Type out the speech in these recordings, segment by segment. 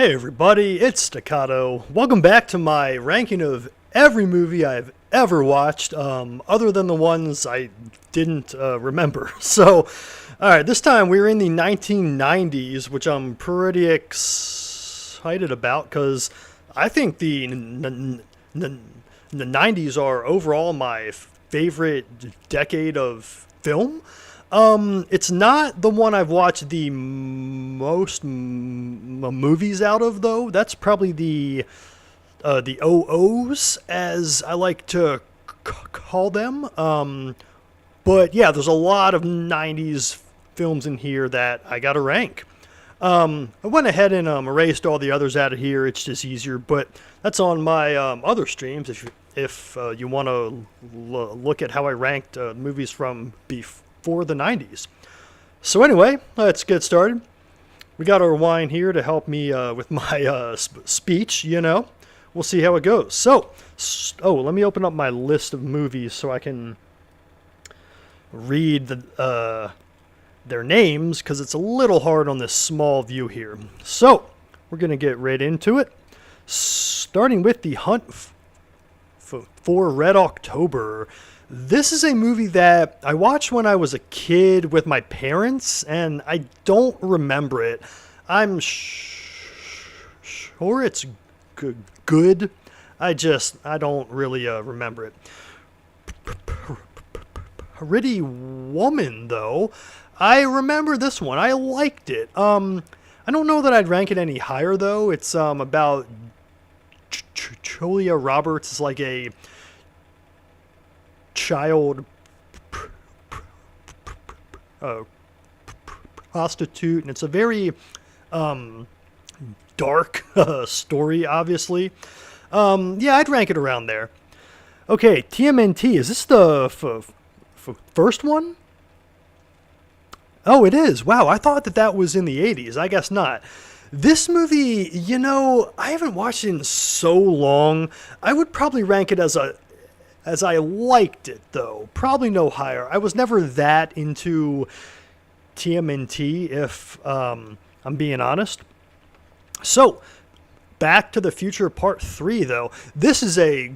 Hey everybody, it's Staccato. Welcome back to my ranking of every movie I've ever watched, other than the ones I didn't remember. So, alright, this time we're in the 1990s, which I'm pretty excited about because I think the 90s are overall my favorite decade of film. It's not the one I've watched the most movies out of, though. That's probably the OOs, as I like to call them. But yeah, there's a lot of '90s films in here that I got to rank. I went ahead and erased all the others out of here. It's just easier, but that's on my other streams. If you want to look at how I ranked movies from before the 90s. So anyway, let's get started. We got our wine here to help me with my speech. We'll see how it goes. So, let me open up my list of movies so I can read their names, because it's a little hard on this small view here. So, we're going to get right into it. Starting with The Hunt for Red October. This is a movie that I watched when I was a kid with my parents, and I don't remember it. I'm sure it's good. I don't really remember it. Pretty Woman, though. I remember this one. I liked it. I don't know that I'd rank it any higher, though. It's about Julia Roberts is like a child prostitute, and it's a very dark story, obviously. Yeah, I'd rank it around there. Okay, TMNT, is this the first one? Oh, it is. Wow, I thought that was in the 80s. I guess not. This movie, I haven't watched it in so long. I would probably rank it as I liked it, though. Probably no higher. I was never that into TMNT, if I'm being honest. So, Back to the Future Part 3, though. This is a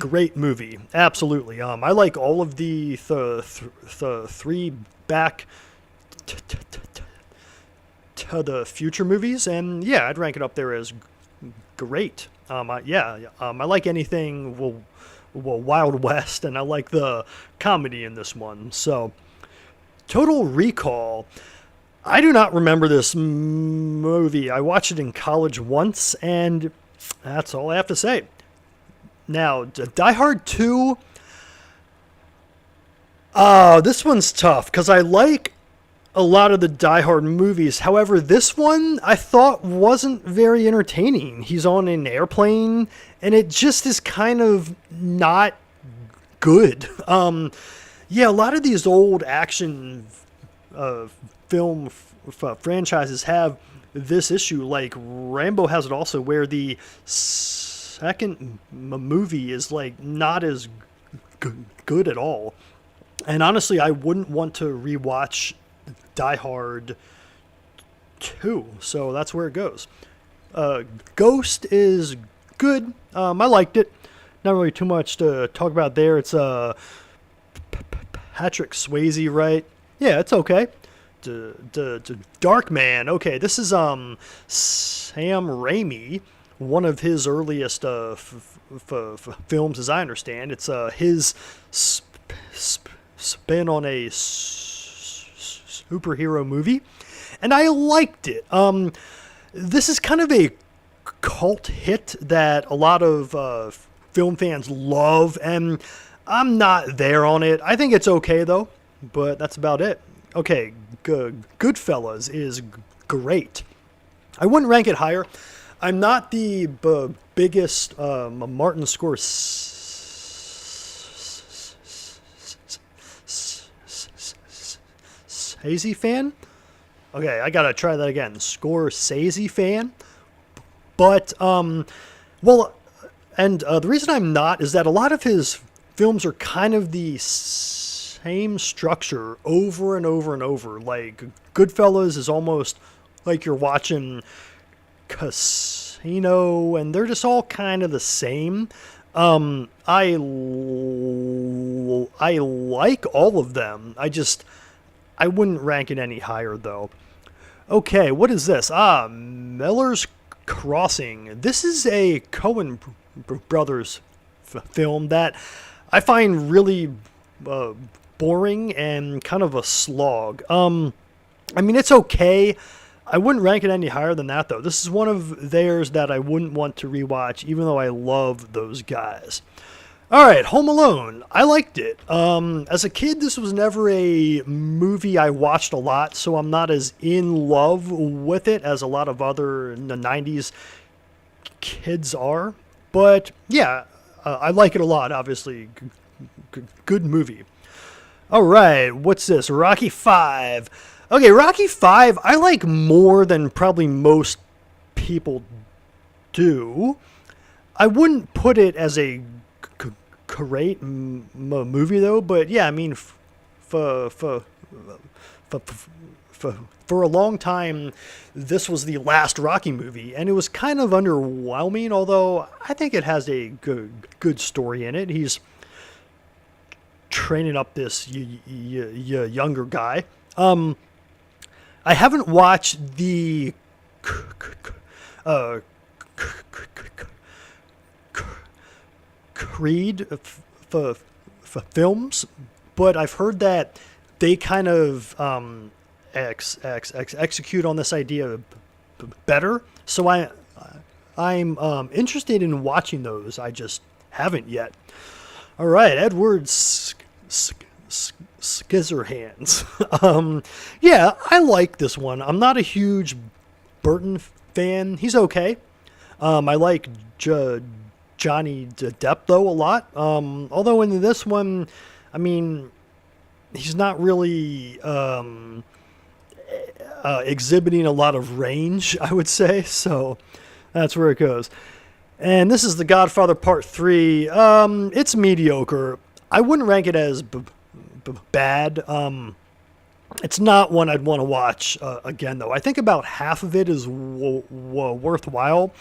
great movie. Absolutely. I like all of the three Back to the Future movies, and yeah, I'd rank it up there as great. I like anything Wild West, and I like the comedy in this one. So, Total Recall. I do not remember this movie. I watched it in college once, and that's all I have to say. Now, Die Hard 2. This one's tough, because I like a lot of the Die Hard movies. However, this one I thought wasn't very entertaining. He's on an airplane, and it just is kind of not good. Yeah, a lot of these old action film franchises have this issue. Like Rambo has it also, where the second movie is like not as good at all. And honestly, I wouldn't want to rewatch Die Hard 2, so that's where it goes. Ghost is good. I liked it. Not really too much to talk about there. It's Patrick Swayze, right? Yeah, it's okay. Dark Man. Okay, this is Sam Raimi, one of his earliest films, as I understand. It's his spin on a superhero movie, and I liked it. This is kind of a cult hit that a lot of film fans love, and I'm not there on it. I think it's okay, though, but that's about it. Okay, Goodfellas is great. I wouldn't rank it higher. I'm not the biggest Martin Scorsese fan. Okay, I gotta try that again. Scorsese fan. But, the reason I'm not is that a lot of his films are kind of the same structure over and over and over. Like, Goodfellas is almost like you're watching Casino, and they're just all kind of the same. I like all of them. I wouldn't rank it any higher though. Okay, what is this? Miller's Crossing. This is a Coen Brothers film that I find really boring and kind of a slog. I mean, it's okay. I wouldn't rank it any higher than that, though. This is one of theirs that I wouldn't want to rewatch, even though I love those guys. All right, Home Alone. I liked it. As a kid, this was never a movie I watched a lot, so I'm not as in love with it as a lot of other in the 90s kids are. But yeah, I like it a lot, obviously. Good movie. All right, what's this? Rocky 5. Okay, Rocky 5 I like more than probably most people do. I wouldn't put it as a great movie though, but yeah, I mean, for a long time, this was the last Rocky movie, and it was kind of underwhelming. Although I think it has a good story in it. He's training up this younger guy. I haven't watched the Creed films, but I've heard that they kind of execute on this idea better. So I'm interested in watching those. I just haven't yet. All right, Edward Scissorhands. Yeah, I like this one. I'm not a huge Burton fan. He's okay. I like Johnny Depp though a lot. Although in this one, I mean, he's not really exhibiting a lot of range, I would say. So that's where it goes. And this is The Godfather Part 3. It's mediocre. I wouldn't rank it as bad. It's not one I'd want to watch again, though. I think about half of it is worthwhile,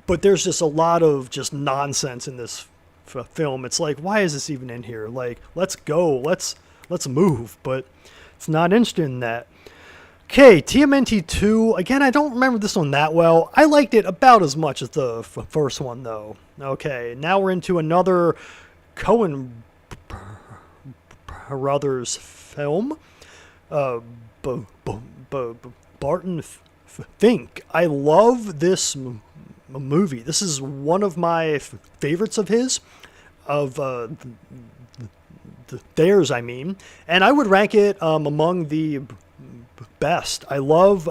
but there's just a lot of just nonsense in this film. It's like, why is this even in here? Like, let's go, let's move, but it's not interested in that. Okay, TMNT 2. Again, I don't remember this one that well. I liked it about as much as the first one, though. Okay, now we're into another Coen Brothers film. Barton Fink. I love this movie. This is one of my favorites of his. Of theirs, I mean. And I would rank it among the best. I love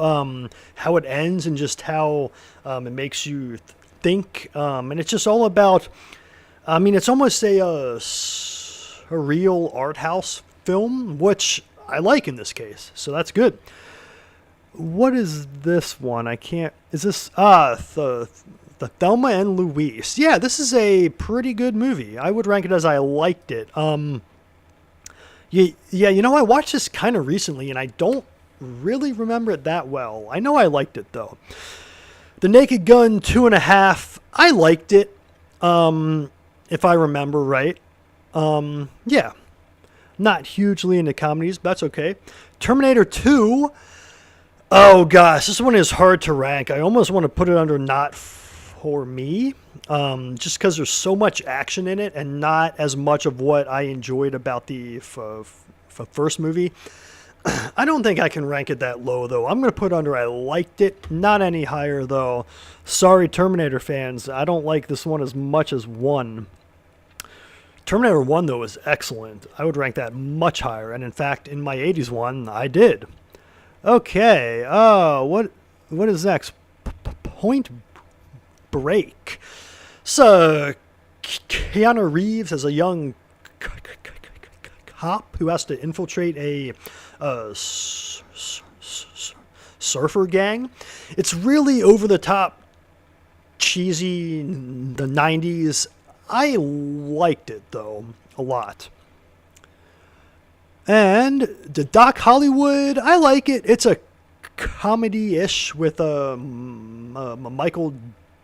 how it ends and just how it makes you think. And it's just all about, I mean, it's almost a real art house film, which I like in this case. So that's good. What is this one? I can't, is this, the Thelma and Louise. Yeah, this is a pretty good movie. I would rank it as I liked it. Yeah, you know, I watched this kind of recently and I don't really remember it that well. I know I liked it though. The Naked Gun 2.5, I liked it, if I remember right. Yeah, not hugely into comedies, but that's okay. Terminator 2, oh gosh, this one is hard to rank. I almost want to put it under not for me, just because there's so much action in it and not as much of what I enjoyed about the first movie. I don't think I can rank it that low, though. I'm going to put under I liked it, not any higher, though. Sorry, Terminator fans. I don't like this one as much as 1. Terminator 1, though, is excellent. I would rank that much higher, and in fact, in my 80s one, I did. Okay, what is next? Point Break. So, Keanu Reeves as a young cop who has to infiltrate a surfer gang. It's really over the top, cheesy, the 90s. I liked it though a lot. And the Doc Hollywood, I like it. It's a comedy-ish with Michael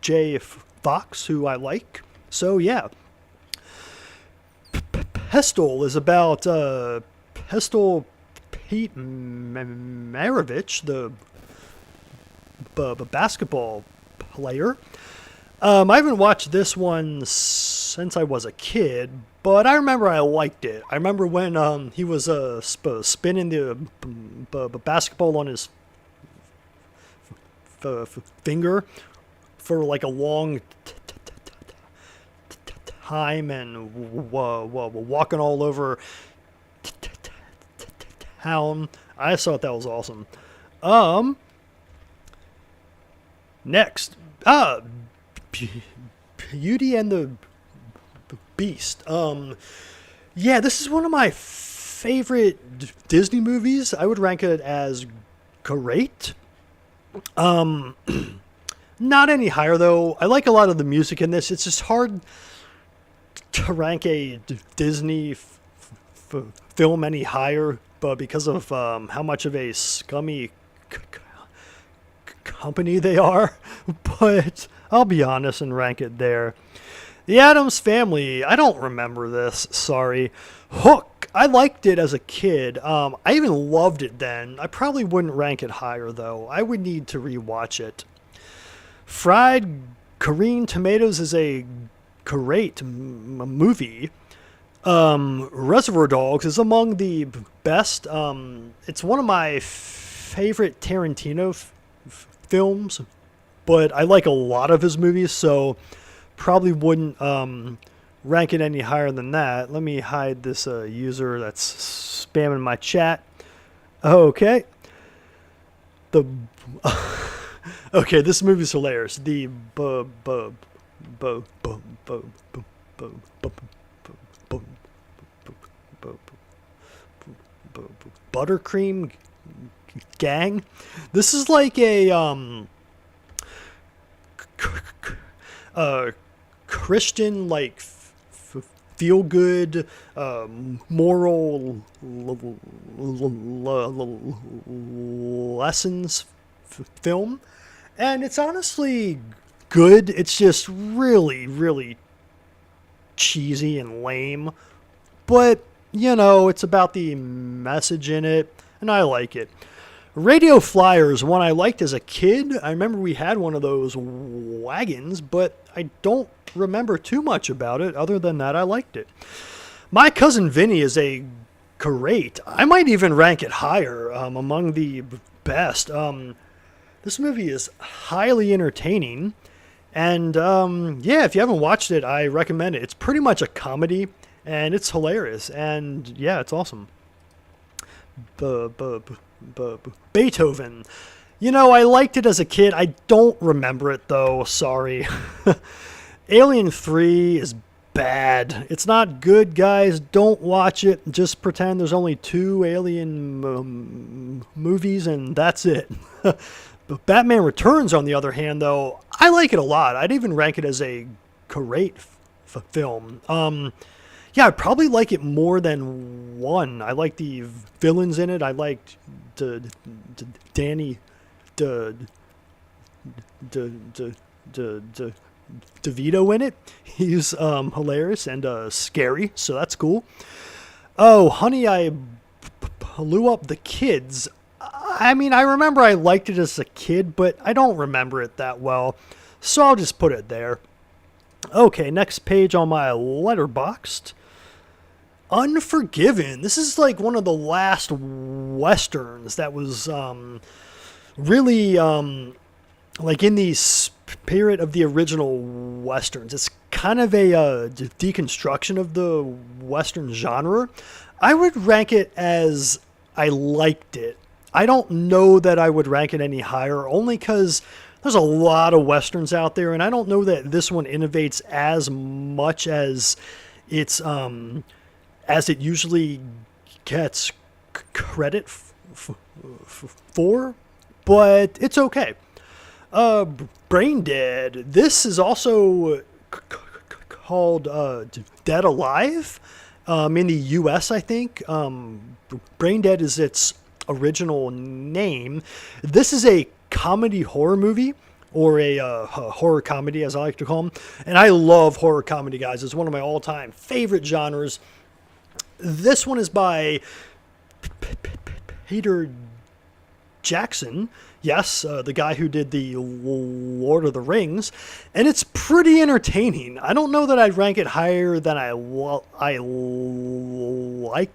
J. Fox, who I like. So yeah, Pestle is about Pestle Pete Maravich, the basketball player. I haven't watched this one since I was a kid, but I remember I liked it. I remember when he was spinning the basketball on his finger for like a long time and walking all over town. I just thought that was awesome. Next, Beauty and the Beast. Yeah, this is one of my favorite Disney movies. I would rank it as great. Not any higher though. I like a lot of the music in this. It's just hard to rank a Disney film any higher, but because of how much of a scummy company they are. But I'll be honest and rank it there. The Addams Family. I don't remember this. Sorry. Hook. I liked it as a kid. I even loved it then. I probably wouldn't rank it higher though. I would need to rewatch it. Fried Green Tomatoes is a great movie. Reservoir Dogs is among the best. It's one of my favorite Tarantino films, but I like a lot of his movies, so probably wouldn't rank it any higher than that. Let me hide this user that's spamming my chat. Okay. Okay, this movie's hilarious. The Buttercream Gang. This is like a Christian like feel good moral lessons film, and it's honestly good. It's just really cheesy and lame, but you know, it's about the message in it, and I like it. Radio Flyer is one I liked as a kid. I remember we had one of those wagons, but I don't remember too much about it. Other than that, I liked it. My Cousin Vinny is a great. I might even rank it higher among the best. This movie is highly entertaining. And yeah, if you haven't watched it, I recommend it. It's pretty much a comedy, and it's hilarious. And yeah, it's awesome. Beethoven. You know, I liked it as a kid. I don't remember it though. Sorry. Alien 3 is bad. It's not good, guys. Don't watch it. Just pretend there's only 2 Alien movies and that's it. But Batman Returns, on the other hand, though, I like it a lot. I'd even rank it as a great film. Yeah, I probably like it more than 1. I like the villains in it. I liked Danny DeVito in it. He's hilarious and scary, so that's cool. Oh, Honey, I Blew Up the Kids. I mean, I remember I liked it as a kid, but I don't remember it that well, so I'll just put it there. Okay, next page on my Letterboxd. Unforgiven. This is like one of the last westerns that was really like in the spirit of the original westerns. It's kind of a deconstruction of the western genre. I would rank it as I liked it. I don't know that I would rank it any higher, only because there's a lot of westerns out there, and I don't know that this one innovates as much as it's as it usually gets credit for, but it's okay. Brain Dead. This is also called Dead Alive in the U.S., I think. Brain Dead is its original name. This is a comedy horror movie, or a horror comedy, as I like to call them. And I love horror comedy, guys. It's one of my all-time favorite genres. This one is by Peter Jackson. Yes, the guy who did the Lord of the Rings. And it's pretty entertaining. I don't know that I'd rank it higher than I liked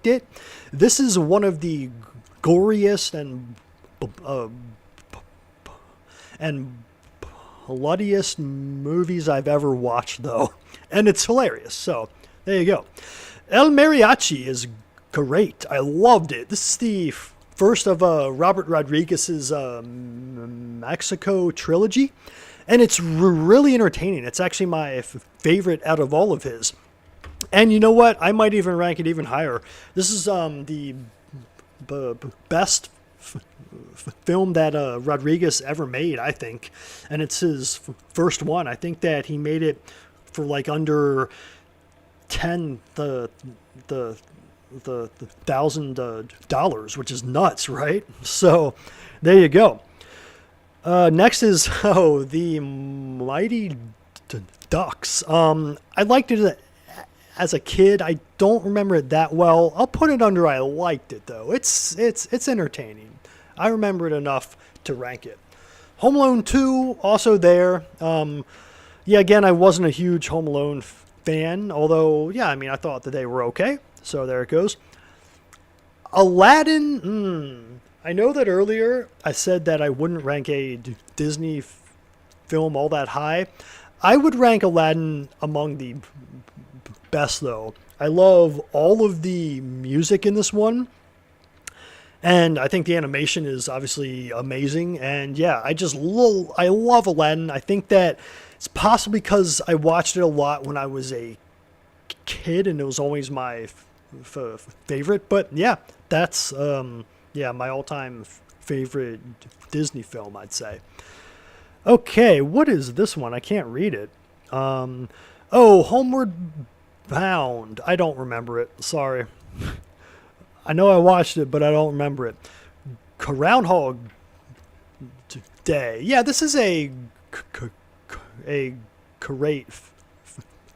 it. This is one of the goriest and bloodiest movies I've ever watched, though. And it's hilarious. So, there you go. El Mariachi is great. I loved it. This is the first of Robert Rodriguez's Mexico trilogy. And it's really entertaining. It's actually my favorite out of all of his. And you know what? I might even rank it even higher. This is the best film that Rodriguez ever made, I think, and it's his first one. I think that he made it for like under $1,000, which is nuts, right? So there you go. Next is the Mighty Ducks. I liked it as a kid. I don't remember it that well. I'll put it under I liked it, though. It's entertaining. I remember it enough to rank it. Home Alone 2, also there. Yeah, again, I wasn't a huge Home Alone fan, although, yeah, I mean, I thought that they were okay. So there it goes. Aladdin, I know that earlier I said that I wouldn't rank a Disney film all that high. I would rank Aladdin among the best, though. I love all of the music in this one. And I think the animation is obviously amazing. And yeah, I love Aladdin. I think that it's possibly because I watched it a lot when I was a kid and it was always my favorite. But yeah, that's my all-time favorite Disney film, I'd say. Okay, what is this one? I can't read it. Homeward Bound. I don't remember it. Sorry. I know I watched it, but I don't remember it. Groundhog Day. Yeah, this is a great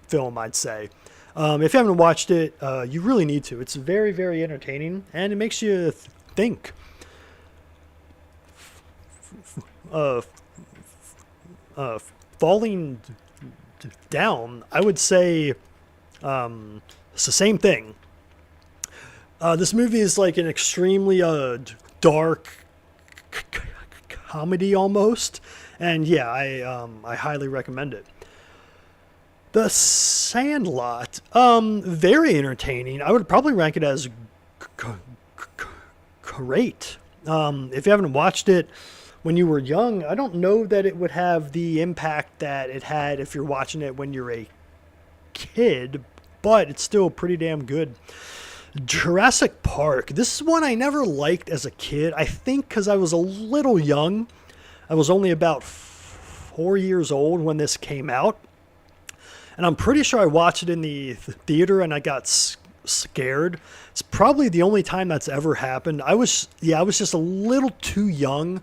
film, I'd say. If you haven't watched it, you really need to. It's very, very entertaining, and it makes you think. Falling Down, I would say it's the same thing. This movie is like an extremely dark comedy almost, and yeah, I highly recommend it. The Sandlot, very entertaining. I would probably rank it as great. If you haven't watched it when you were young, I don't know that it would have the impact that it had if you're watching it when you're a kid, but it's still pretty damn good. Jurassic Park. This is one I never liked as a kid. I think because I was a little young. I was only about 4 years old when this came out. And I'm pretty sure I watched it in the theater and I got scared. It's probably the only time that's ever happened. I was just a little too young.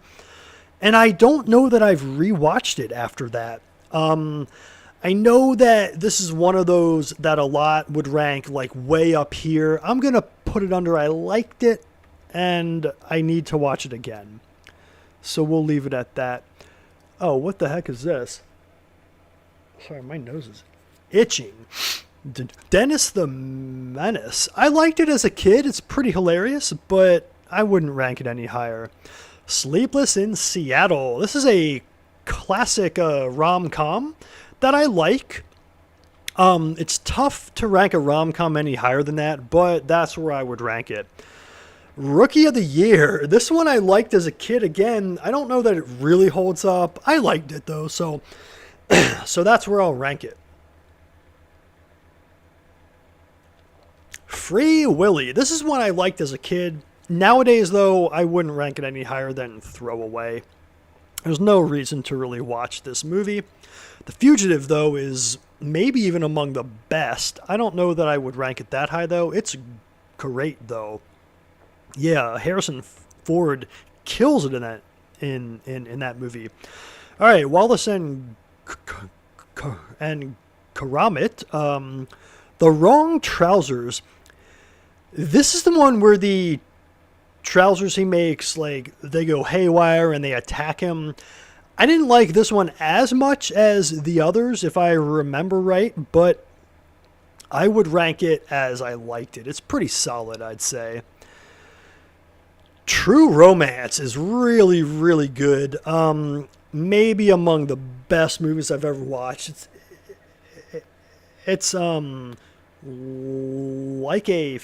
And I don't know that I've rewatched it after that. I know that this is one of those that a lot would rank like way up here. I'm going to put it under I liked it and I need to watch it again. So we'll leave it at that. Oh, what the heck is this? Sorry, my nose is itching. Dennis the Menace. I liked it as a kid. It's pretty hilarious, but I wouldn't rank it any higher. Sleepless in Seattle. This is a classic rom-com that I like. It's tough to rank a rom-com any higher than that, but that's where I would rank it. Rookie of the Year. This one I liked as a kid. Again, I don't know that it really holds up. I liked it though, so that's where I'll rank it. Free Willy. This is one I liked as a kid. Nowadays, though, I wouldn't rank it any higher than Throwaway. There's no reason to really watch this movie. The Fugitive, though, is maybe even among the best. I don't know that I would rank it that high, though. It's great, though. Yeah, Harrison Ford kills it in that movie. All right, Wallace and Karamit, The Wrong Trousers. This is the one where the trousers he makes, like, they go haywire and they attack him. I didn't like this one as much as the others, if I remember right, but I would rank it as I liked it. It's pretty solid, I'd say. True Romance is really, really good. Maybe among the best movies I've ever watched. It's like a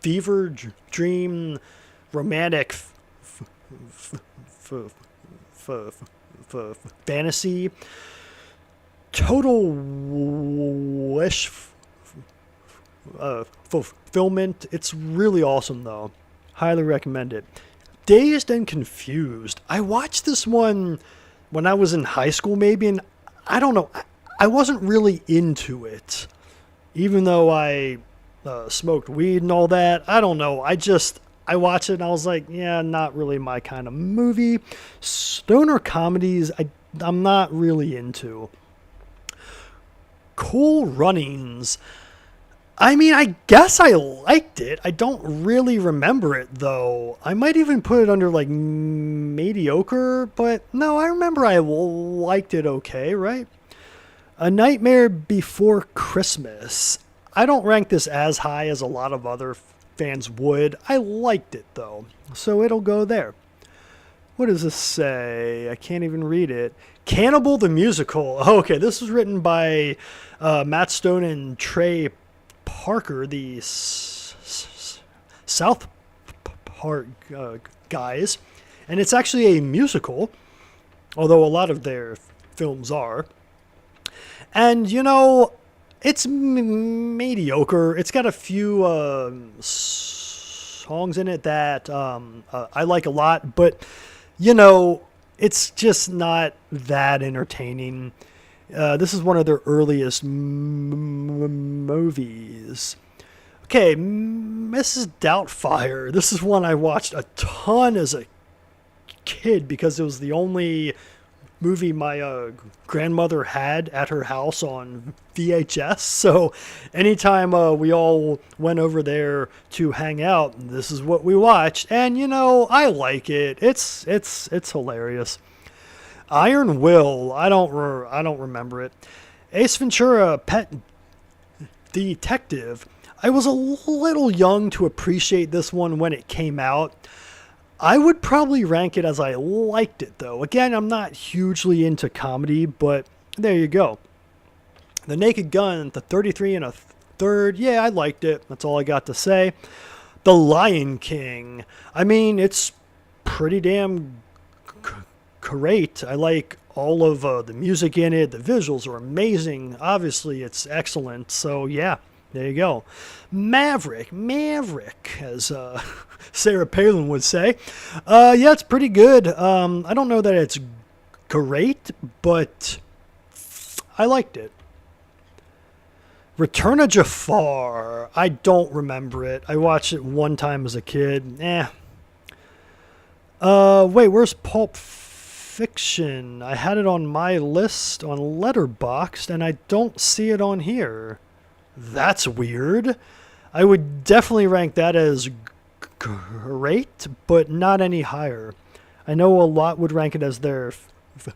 fever dream romantic fantasy. Total wish fulfillment. It's really awesome, though. Highly recommend it. Dazed and Confused. I watched this one when I was in high school, maybe, and I don't know. I wasn't really into it, even though I smoked weed and all that. I don't know. I watched it and I was like, yeah, not really my kind of movie. Stoner comedies, I'm not really into. Cool Runnings. I mean, I guess I liked it. I don't really remember it, though. I might even put it under, like, mediocre, but no, I remember I liked it okay, right? A Nightmare Before Christmas. I don't rank this as high as a lot of other fans would. I liked it, though, so it'll go there. What does this say? I can't even read it. Cannibal the Musical. Oh, okay, this was written by Matt Stone and Trey Parker, the South Park guys, and it's actually a musical, although a lot of their films are. And, you know, it's mediocre. It's got a few songs in it that I like a lot, but, you know, it's just not that entertaining. This is one of their earliest movies. Okay, Mrs. Doubtfire. This is one I watched a ton as a kid because it was the only movie my grandmother had at her house on VHS. So anytime we all went over there to hang out, this is what we watched. And, you know, I like it. It's hilarious. Iron Will. I don't remember it. Ace Ventura: Pet Detective. I was a little young to appreciate this one when it came out. I would probably rank it as I liked it, though. Again, I'm not hugely into comedy, but there you go. The Naked Gun, the 33 and a third. Yeah, I liked it. That's all I got to say. The Lion King. I mean, it's pretty damn great. I like all of the music in it. The visuals are amazing. Obviously, it's excellent. So, yeah, there you go. Maverick, as Sarah Palin would say. Yeah, it's pretty good. I don't know that it's great, but I liked it. Return of Jafar. I don't remember it. I watched it one time as a kid. Wait, where's Pulp Fiction? I had it on my list on Letterboxd, and I don't see it on here. That's weird. I would definitely rank that as great, but not any higher. I know a lot would rank it as their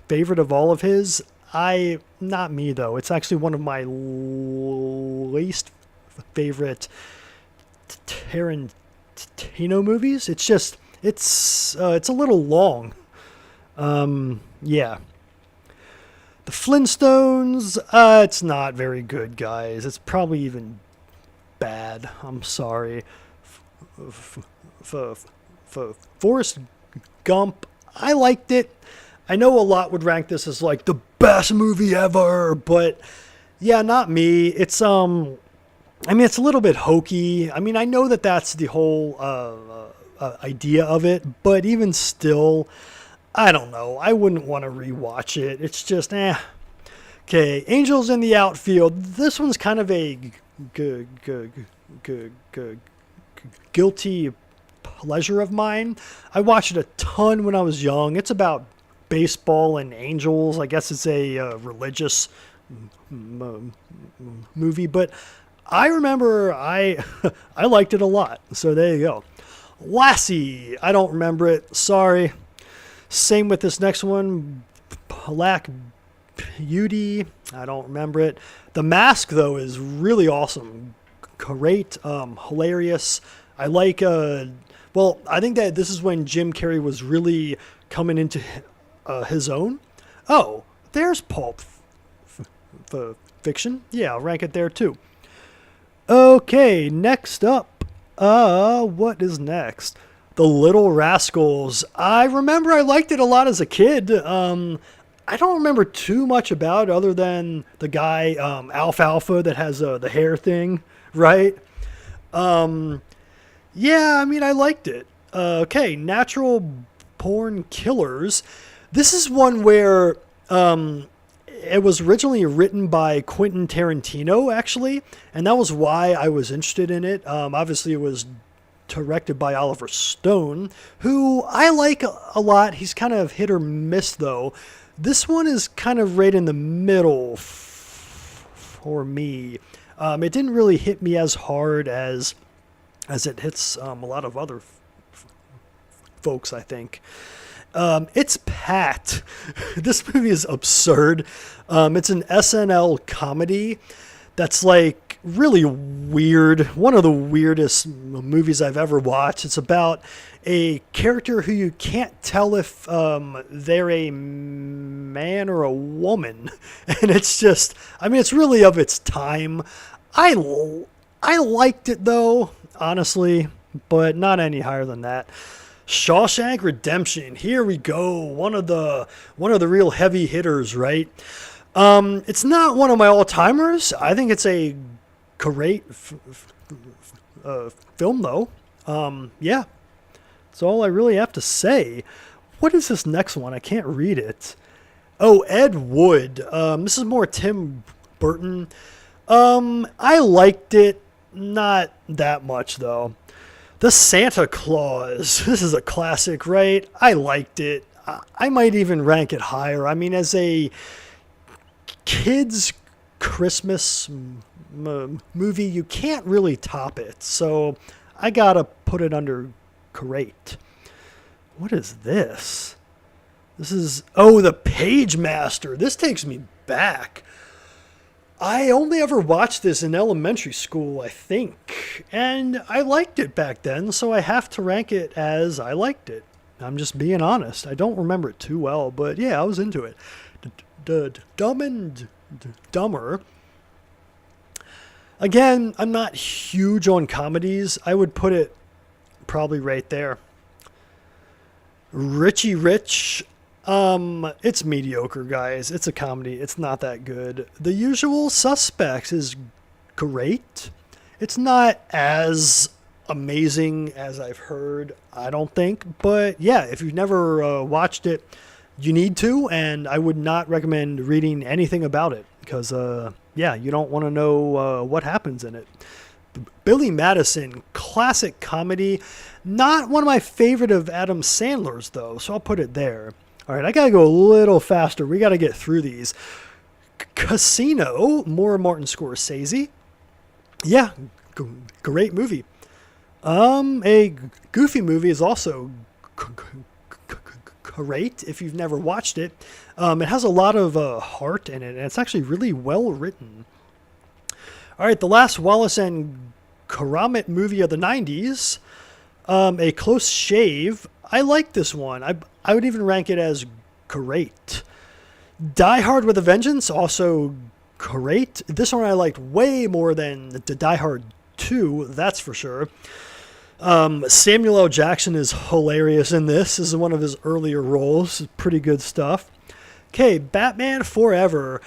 favorite of all of his. Not me, though. It's actually one of my least favorite Tarantino movies. It's just, it's a little long. Yeah. The Flintstones, it's not very good, guys. It's probably even bad. I'm sorry. Forrest Gump, I liked it. I know a lot would rank this as like the best movie ever, but yeah, not me. It's I mean, it's a little bit hokey. I mean, I know that that's the whole idea of it, but even still, I don't know. I wouldn't want to rewatch it. It's just, Okay, Angels in the Outfield. This one's kind of a guilty pleasure of mine. I watched it a ton when I was young. It's about baseball and angels. I guess it's a religious movie, but I remember I I liked it a lot. So there you go. Lassie, I don't remember it. Sorry. Same with this next one. Black Beauty, I don't remember it. The Mask though is really awesome. Great, hilarious. I like well, I think that this is when Jim Carrey was really coming into his own. Oh, there's Pulp Fiction. Yeah, I'll rank it there too. Okay, next up. What is next? The Little Rascals. I remember I liked it a lot as a kid. I don't remember too much about it other than the guy, Alfalfa, that has the hair thing, right? Yeah, I mean, I liked it. Okay, Natural Born Killers. This is one where it was originally written by Quentin Tarantino, actually, and that was why I was interested in it. Obviously, it was directed by Oliver Stone, who I like a lot. He's kind of hit or miss, though. This one is kind of right in the middle for me. It didn't really hit me as hard as it hits a lot of other folks, I think. It's Pat. This movie is absurd. It's an SNL comedy that's like really weird. One of the weirdest movies I've ever watched. It's about a character who you can't tell if they're a man or a woman. And it's just, I mean, it's really of its time. I liked it though, honestly, but not any higher than that. Shawshank Redemption. Here we go. One of the real heavy hitters, right? It's not one of my all-timers. I think it's a great film, though. Yeah. That's all I really have to say. What is this next one? I can't read it. Oh, Ed Wood. This is more Tim Burton. I liked it. Not that much, though. The Santa Claus. This is a classic, right? I liked it. I might even rank it higher. I mean, as a kids' Christmas movie, you can't really top it. So I gotta put it under great. What is this? This is, oh, The Page Master. This takes me back. I only ever watched this in elementary school, I think, and I liked it back then, so I have to rank it as I liked it. I'm just being honest. I don't remember it too well, but yeah, I was into it. Dumb and Dumber. Again, I'm not huge on comedies. I would put it probably right there. Richie Rich. It's mediocre, guys. It's a comedy. It's not that good. The Usual Suspects is great. It's not as amazing as I've heard, I don't think. But yeah, if you've never watched it, you need to, and I would not recommend reading anything about it because, yeah, you don't want to know what happens in it. Billy Madison, classic comedy. Not one of my favorite of Adam Sandler's, though, so I'll put it there. All right, I got to go a little faster. We got to get through these. Casino, more Martin Scorsese. Yeah, great movie. A Goofy movie is also great if you've never watched it. It has a lot of heart in it, and it's actually really well written. All right, the last Wallace and Gromit movie of the 90s, A Close Shave. I like this one. I would even rank it as great. Die Hard with a Vengeance, also great. This one I liked way more than the Die Hard 2, that's for sure. Samuel L. Jackson is hilarious in this. This is one of his earlier roles. Pretty good stuff. Okay, Batman Forever.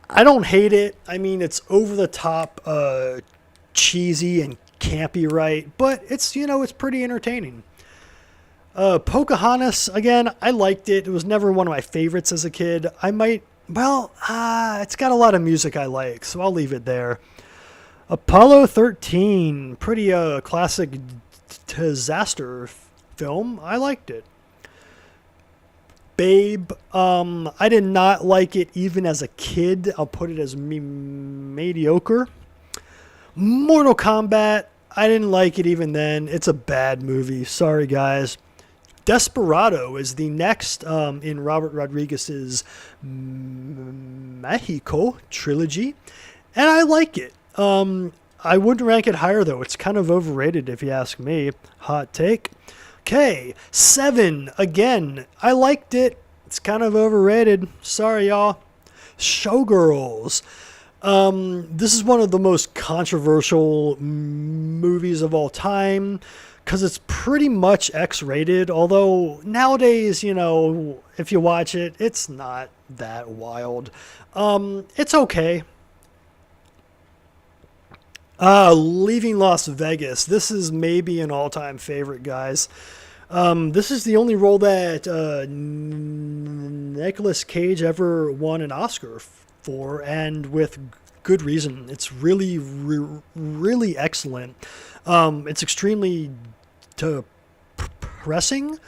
I don't hate it. I mean, it's over the top, cheesy and campy, right? But it's, it's pretty entertaining. Pocahontas, again, I liked it. It was never one of my favorites as a kid. It's got a lot of music I like, so I'll leave it there. Apollo 13, pretty classic disaster film. I liked it. Babe, I did not like it even as a kid. I'll put it as mediocre. Mortal Kombat, I didn't like it even then. It's a bad movie. Sorry, guys. Desperado is the next in Robert Rodriguez's Mexico trilogy, and I like it. I wouldn't rank it higher, though. It's kind of overrated, if you ask me. Hot take. Okay, 7. Again, I liked it. It's kind of overrated. Sorry, y'all. Showgirls. This is one of the most controversial movies of all time because it's pretty much X-rated, although nowadays, you know, if you watch it, it's not that wild. It's okay. Leaving Las Vegas. This is maybe an all-time favorite, guys. This is the only role that Nicolas Cage ever won an Oscar for, and with good reason. It's really, really excellent. It's extremely depressing,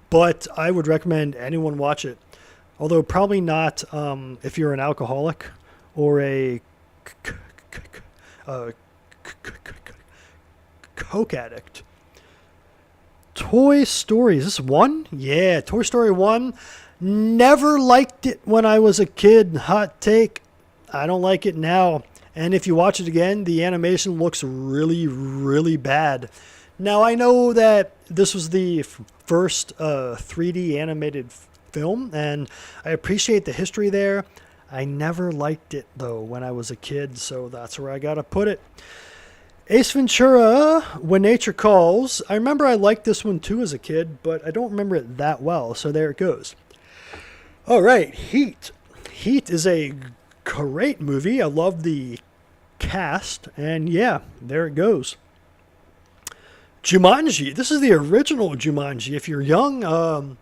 but I would recommend anyone watch it. Although probably not if you're an alcoholic or a coke addict. Toy Story. Is this 1? Yeah, Toy Story 1. Never liked it when I was a kid. Hot take. I don't like it now. And if you watch it again, the animation looks really, really bad. Now, I know that this was the first 3D animated film, and I appreciate the history there. I never liked it, though, when I was a kid, so that's where I gotta put it. Ace Ventura, When Nature Calls. I remember I liked this one, too, as a kid, but I don't remember it that well, so there it goes. All right, Heat. Heat is a great movie. I love the cast, and yeah, there it goes. Jumanji. This is the original Jumanji. If you're young, you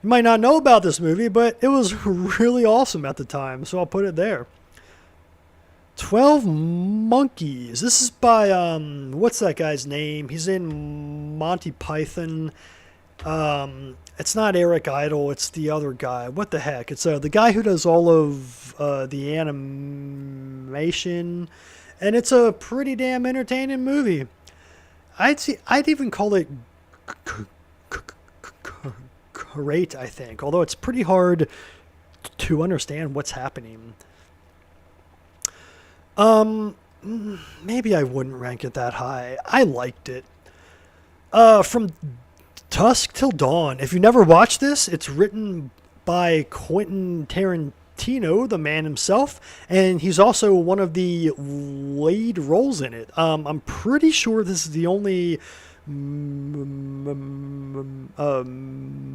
might not know about this movie, but it was really awesome at the time, so I'll put it there. 12 Monkeys. This is by, what's that guy's name? He's in Monty Python. It's not Eric Idle, it's the other guy. What the heck? It's the guy who does all of the animation, and it's a pretty damn entertaining movie. I'd even call it great, I think, although it's pretty hard to understand what's happening. Maybe I wouldn't rank it that high. I liked it. From Dusk Till Dawn. If you never watched this, it's written by Quentin Tarantino, the man himself, and he's also one of the lead roles in it. I'm pretty sure this is the only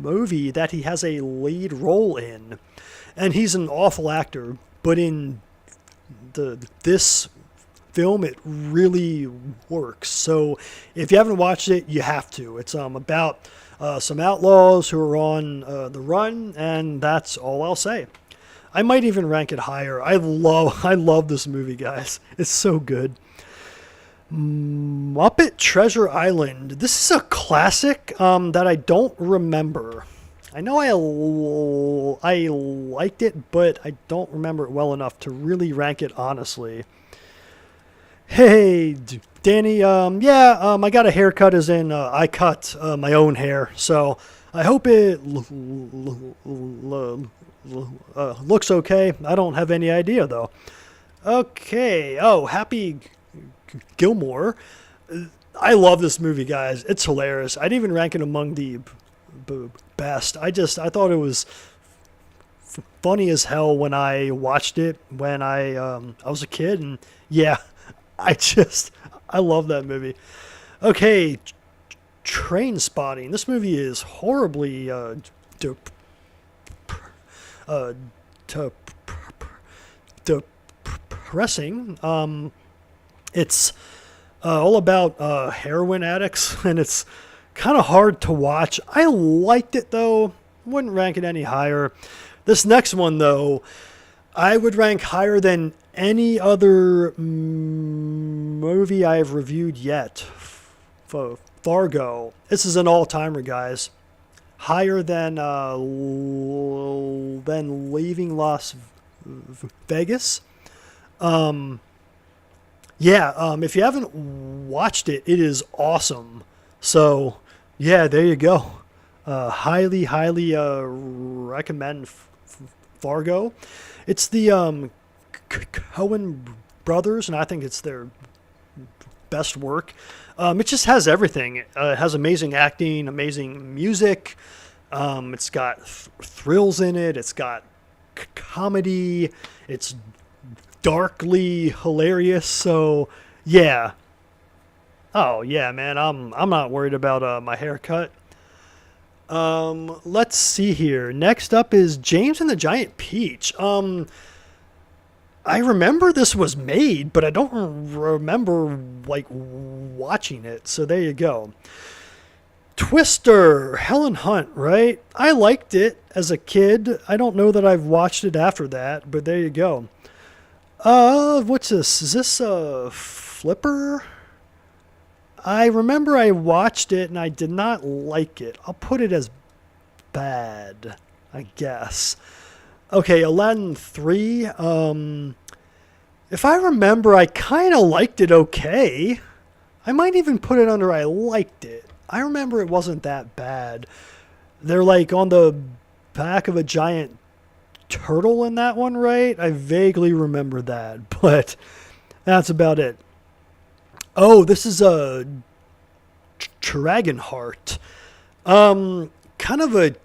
movie that he has a lead role in, and he's an awful actor, but in this film it really works. So if you haven't watched it, you have to. It's about some outlaws who are on the run, and that's all I'll say. I might even rank it higher. I love this movie, guys. It's so good. Muppet Treasure Island. This is a classic that I don't remember. I know I liked it, but I don't remember it well enough to really rank it honestly. Hey, Danny, I got a haircut as in I cut my own hair, so I hope it looks okay. I don't have any idea, though. Okay, Happy Gilmore. I love this movie, guys. It's hilarious. I'd even rank it among the best. I thought it was funny as hell when I watched it when I was a kid, and yeah, I love that movie. Okay, Train Spotting. This movie is horribly depressing. It's all about heroin addicts, and it's kind of hard to watch. I liked it, though. Wouldn't rank it any higher. This next one, though, I would rank higher than any other movie I've reviewed yet. Fargo. This is an all-timer, guys. Higher than Leaving Las Vegas. If you haven't watched it, it is awesome. So, yeah, there you go. Highly recommend Fargo. It's the Coen brothers, and I think it's their best work. It just has everything. It has amazing acting, amazing music. It's got thrills in it. It's got comedy. It's darkly hilarious. So, yeah. Oh, yeah, man. I'm not worried about my haircut. Let's see here. Next up is James and the Giant Peach. I remember this was made, but I don't remember like watching it. So there you go. Twister, Helen Hunt, right? I liked it as a kid. I don't know that I've watched it after that, but there you go. What's this? Is this Flipper? I remember I watched it and I did not like it. I'll put it as bad, I guess. Okay, Aladdin 3. If I remember, I kind of liked it okay. I might even put it under I liked it. I remember it wasn't that bad. They're like on the back of a giant turtle in that one, right? I vaguely remember that, but that's about it. Oh, this is a Dragonheart. Kind of a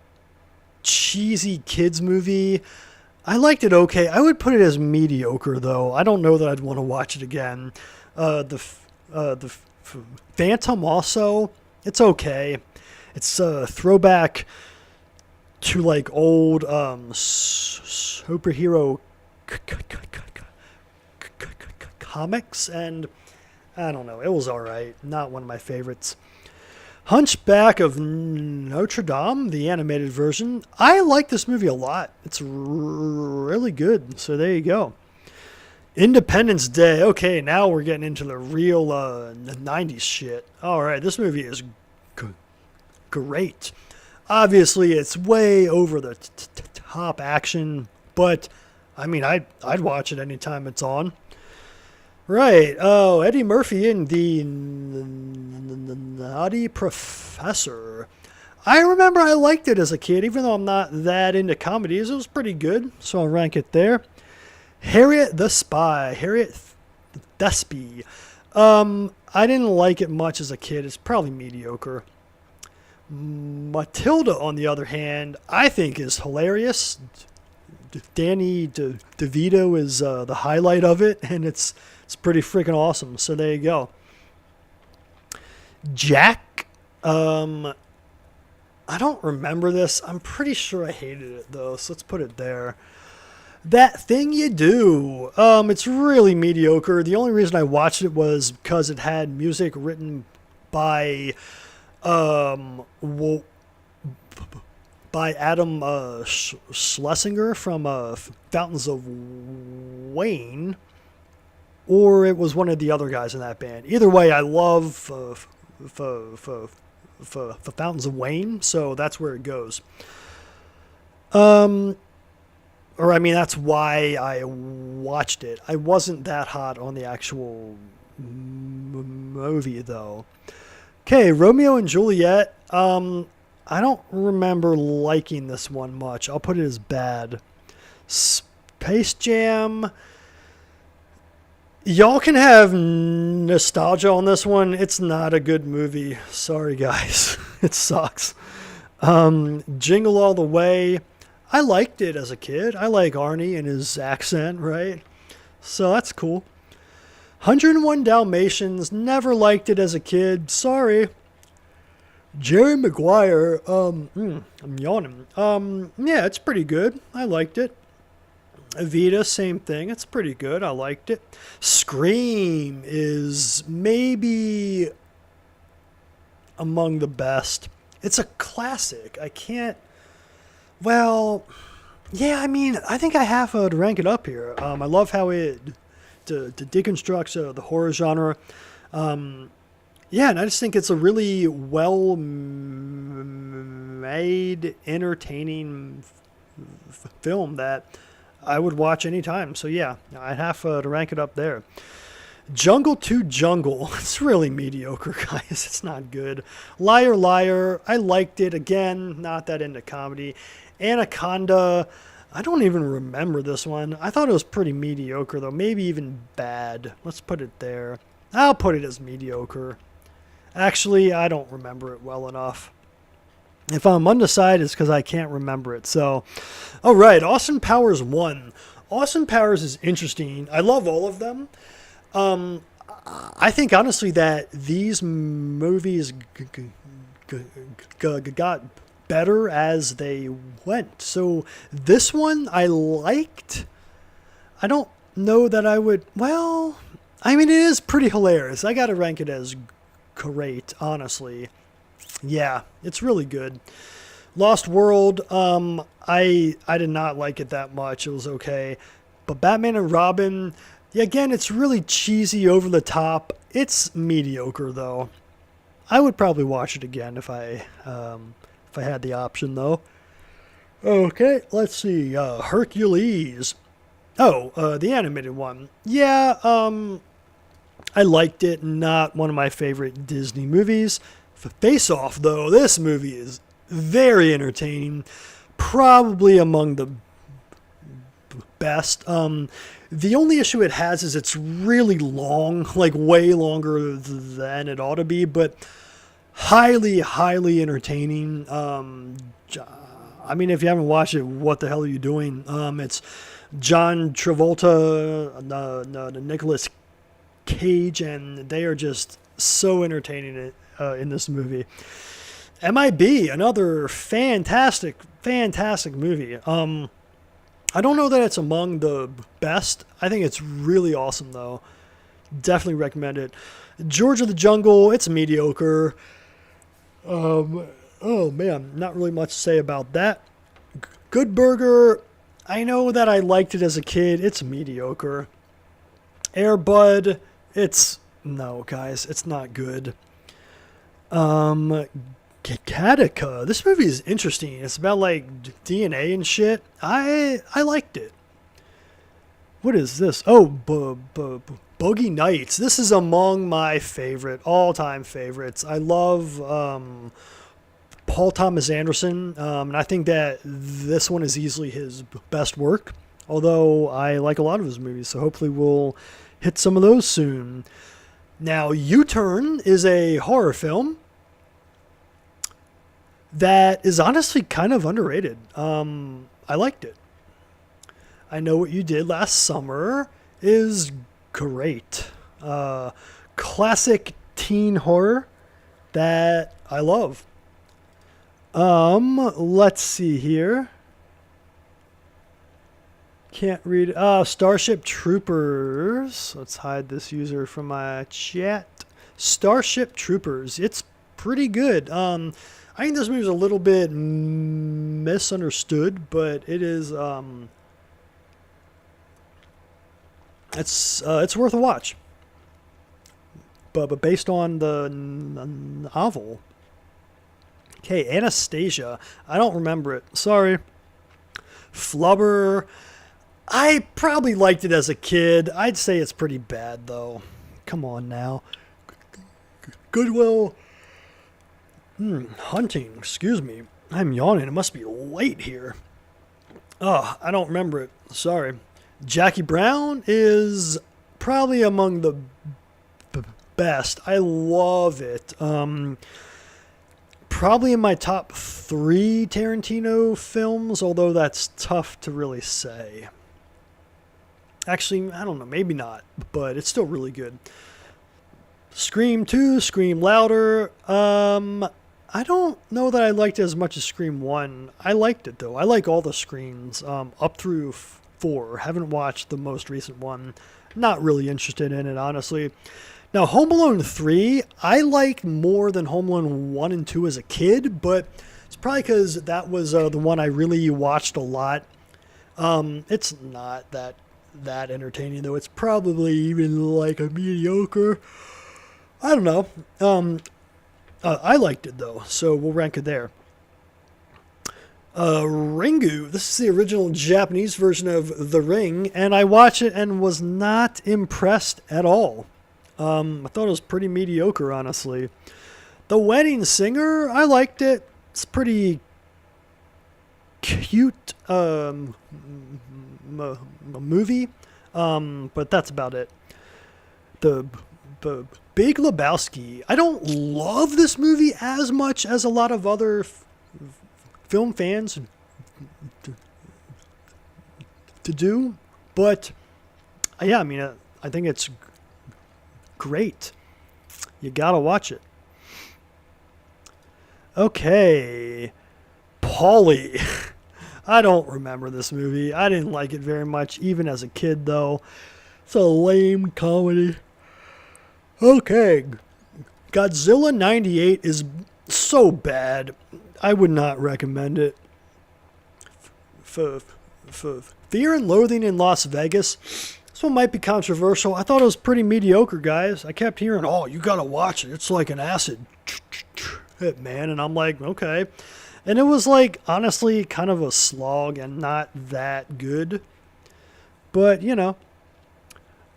cheesy kids movie. I liked it okay. I would put it as mediocre though. I don't know that I'd want to watch it again. The Phantom also, it's okay. It's a throwback to like old superhero comics, and I don't know. It was all right. Not one of my favorites. Hunchback of Notre Dame, the animated version. I like this movie a lot. It's really good. So there you go. Independence Day. Okay, now we're getting into the real 90s shit. All right, this movie is great. Obviously, it's way over the top action, but I mean, I'd watch it anytime it's on. Right. Oh, Eddie Murphy in The Naughty Professor. I remember I liked it as a kid, even though I'm not that into comedies. It was pretty good, so I'll rank it there. Harriet the Spy. Harriet Thespie. I didn't like it much as a kid. It's probably mediocre. Matilda, on the other hand, I think is hilarious. Danny DeVito is the highlight of it, and it's pretty freaking awesome. So there you go. Jack. I don't remember this. I'm pretty sure I hated it though, so let's put it there. That Thing You Do. It's really mediocre. The only reason I watched it was because it had music written by Adam Schlesinger from Fountains of Wayne, or it was one of the other guys in that band. Either way, I love Fountains of Wayne, so that's where it goes. That's why I watched it. I wasn't that hot on the actual movie, though. Okay, Romeo and Juliet. I don't remember liking this one much. I'll put it as bad. Space Jam. Y'all can have nostalgia on this one. It's not a good movie. Sorry, guys. It sucks. Jingle All the Way. I liked it as a kid. I like Arnie and his accent, right? So that's cool. 101 Dalmatians. Never liked it as a kid. Sorry. Jerry Maguire. I'm yawning. Yeah, it's pretty good. I liked it. Evita, same thing. It's pretty good. I liked it. Scream is maybe among the best. It's a classic. I can't... Well, yeah, I mean, I think I have to rank it up here. I love how it deconstructs the horror genre. Yeah, and I just think it's a really well made, entertaining film that I would watch anytime. So yeah, I'd have to rank it up there. Jungle to Jungle. It's really mediocre, guys. It's not good. Liar Liar. I liked it. Again, not that into comedy. Anaconda. I don't even remember this one. I thought it was pretty mediocre, though. Maybe even bad. Let's put it there. I'll put it as mediocre. Actually, I don't remember it well enough. If I'm undecided, it's because I can't remember it. So, all right, Austin Powers 1. Austin Powers is interesting. I love all of them. Um, I think honestly that these movies got better as they went. So this one I liked. I don't know that I would. Well, I mean it is pretty hilarious. I gotta rank it as great, honestly. Yeah, it's really good. Lost World. I did not like it that much. It was okay, but Batman and Robin. Yeah, again, it's really cheesy, over the top. It's mediocre though. I would probably watch it again if I had the option though. Okay, let's see. Hercules. Oh, the animated one. Yeah, I liked it. Not one of my favorite Disney movies. Face Off, though, this movie is very entertaining. Probably among the best. The only issue it has is it's really long, like way longer than it ought to be, but highly, highly entertaining. I mean, if you haven't watched it, what the hell are you doing? It's John Travolta, Nicolas Cage, and they are just so entertaining in this movie. MIB, another fantastic, fantastic movie. I don't know that it's among the best. I think it's really awesome, though. Definitely recommend it. George of the Jungle, it's mediocre. Oh man, not really much to say about that. Good Burger, I know that I liked it as a kid. It's mediocre. Air Bud, no, guys, it's not good. Gattaca. This movie is interesting. It's about like DNA and shit. I liked it. What is this? Oh, Boogie Nights. This is among my favorite, all-time favorites. I love Paul Thomas Anderson, and I think that this one is easily his best work. Although I like a lot of his movies, so hopefully we'll hit some of those soon. Now, U-Turn is a horror film that is honestly kind of underrated. I liked it. I Know What You Did Last Summer is great. Classic teen horror that I love. Let's see here. Can't read. Starship Troopers. Let's hide this user from my chat. Starship Troopers. It's pretty good. I think this movie's a little bit misunderstood, but it is. It's worth a watch. But based on the novel. Okay, Anastasia. I don't remember it. Sorry. Flubber. I probably liked it as a kid. I'd say it's pretty bad, though. Come on now. Goodwill Hunting. Excuse me. I'm yawning. It must be late here. Oh, I don't remember it. Sorry. Jackie Brown is probably among the best. I love it. Probably in my top 3 Tarantino films, although that's tough to really say. Actually, I don't know, maybe not, but it's still really good. Scream 2, Scream Louder. I don't know that I liked it as much as Scream 1. I liked it, though. I like all the Screams up through 4. Haven't watched the most recent one. Not really interested in it, honestly. Now, Home Alone 3, I liked more than Home Alone 1 and 2 as a kid, but it's probably because that was the one I really watched a lot. It's not that entertaining, though. It's probably even like a mediocre. I don't know. I liked it though, so we'll rank it there. Ringu. This is the original Japanese version of The Ring, and I watched it and was not impressed at all. I thought it was pretty mediocre, honestly. The Wedding Singer, I liked it. It's pretty cute movie, but that's about it. The Big Lebowski. I don't love this movie as much as a lot of other film fans to do, but yeah, I mean, I think it's great. You gotta watch it. Okay, Paulie. I don't remember this movie. I didn't like it very much, even as a kid, though. It's a lame comedy. Okay, Godzilla 98 is so bad. I would not recommend it. Fear and Loathing in Las Vegas. This one might be controversial. I thought it was pretty mediocre, guys. I kept hearing, oh, you gotta watch it. It's like an acid hit, man. And I'm like, okay. And it was like, honestly, kind of a slog and not that good. But, you know.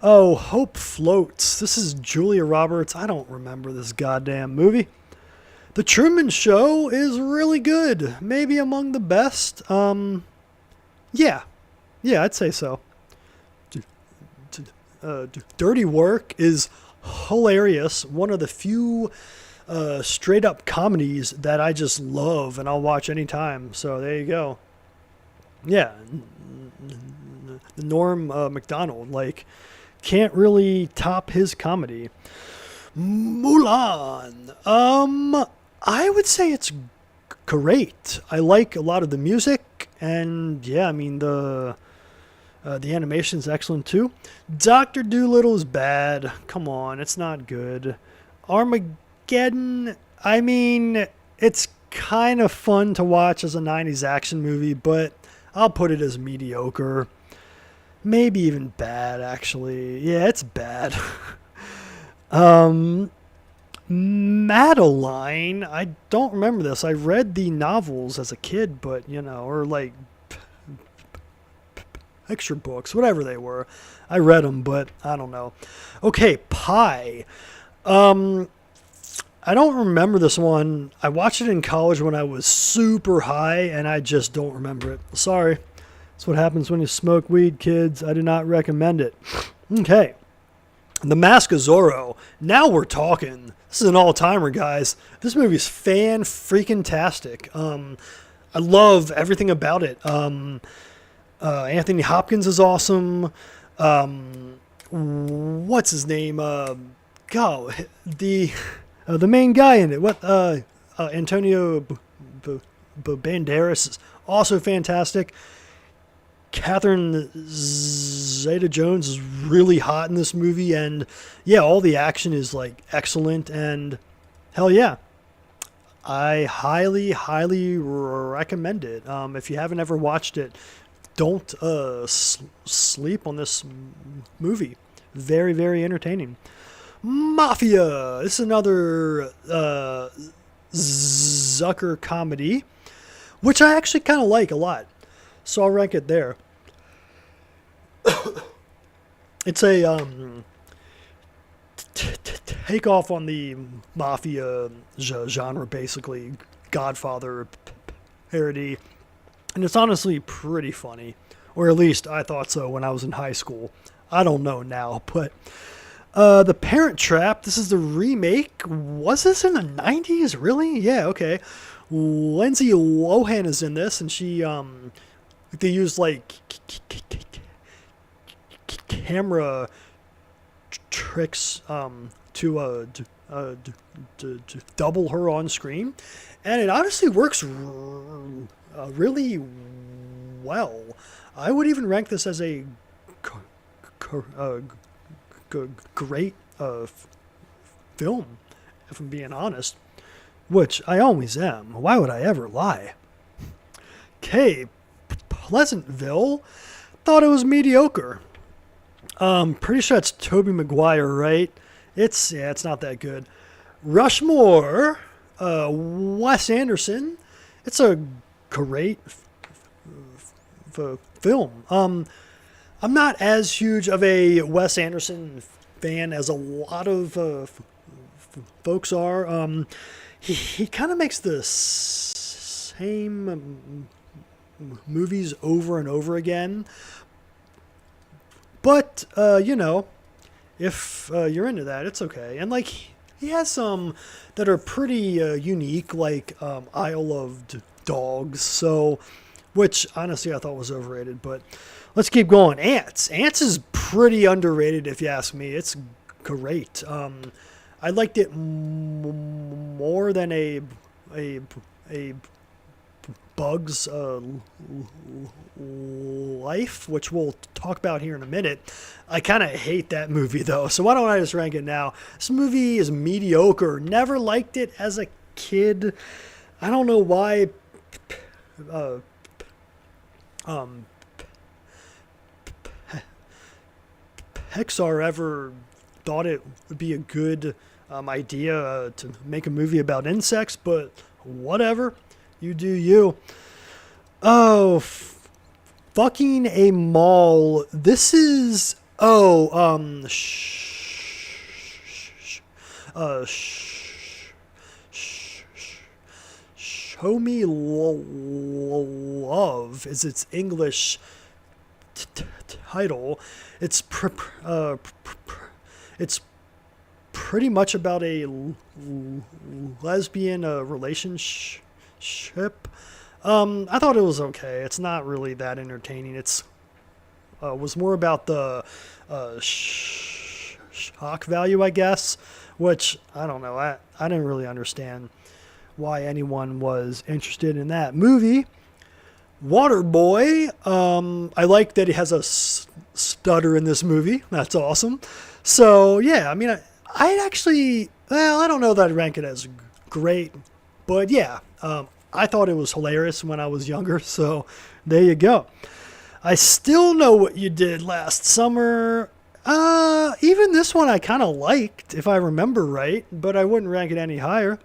Oh, Hope Floats. This is Julia Roberts. I don't remember this goddamn movie. The Truman Show is really good. Maybe among the best. Yeah. Yeah, I'd say so. Dirty Work is hilarious. One of the few straight up comedies that I just love and I'll watch anytime. So there you go. Yeah. Norm Macdonald, like, can't really top his comedy. Mulan. I would say it's great. I like a lot of the music, and yeah, I mean the animation's excellent too. Doctor Dolittle is bad. Come on, it's not good. Armageddon. I mean, it's kind of fun to watch as a '90s action movie, but I'll put it as mediocre. Maybe even bad, actually. Yeah, it's bad. Madeline, I don't remember this. I read the novels as a kid, but, you know, or like picture books, whatever they were. I read them, but I don't know. Okay, Pi. I don't remember this one. I watched it in college when I was super high, and I just don't remember it. Sorry. That's what happens when you smoke weed, kids. I do not recommend it. Okay. The Mask of Zorro. Now we're talking. This is an all-timer, guys. This movie's fan-freaking-tastic. I love everything about it. Anthony Hopkins is awesome. What's his name? The main guy in it. Antonio Banderas is also fantastic. Catherine Zeta-Jones is really hot in this movie, and yeah, all the action is like excellent, and hell yeah, I highly, highly recommend it. If you haven't ever watched it, don't sleep on this movie. Very, very entertaining. Mafia. This is another Zucker comedy, which I actually kind of like a lot. So I'll rank it there. It's a take off on the mafia genre, basically Godfather parody, and it's honestly pretty funny, or at least I thought so when I was in high school. I don't know now, but The Parent Trap. This is the remake. Was this in the 90s? Really? Yeah. Okay. Lindsay Lohan is in this, and she they use like camera tricks to double her on screen, and it honestly works really well. I would even rank this as a great film, if I'm being honest, which I always am. Why would I ever lie? Okay, Pleasantville. Thought it was mediocre. Pretty sure it's Tobey Maguire, right? It's not that good. Rushmore, Wes Anderson. It's a great film. I'm not as huge of a Wes Anderson fan as a lot of folks are. He kind of makes the same movies over and over again. But if you're into that, it's okay. And like he has some that are pretty unique, like Isle of Dogs. So, which honestly I thought was overrated. But let's keep going. Ants. Ants is pretty underrated if you ask me. It's great. I liked it more than a Bugs Life, which we'll talk about here in a minute. I kind of hate that movie though, so why don't I just rank it now? This movie is mediocre. Never liked it as a kid. I don't know why. Uh, um, Pixar ever thought it would be a good idea to make a movie about insects, but whatever. You do you. Oh, fucking a mall. This is Show Me Love is its English title. It's pretty much about a lesbian relationship. I thought it was okay. It's not really that entertaining. It's was more about the shock value, I guess, which I don't know. I didn't really understand why anyone was interested in that movie. Waterboy. I like that he has a stutter in this movie. That's awesome. So yeah, I mean, I'd actually, well, I don't know that I'd rank it as great, but yeah, I thought it was hilarious when I was younger. So there you go. I Still Know What You Did Last Summer. Even this one I kind of liked, if I remember right, but I wouldn't rank it any higher.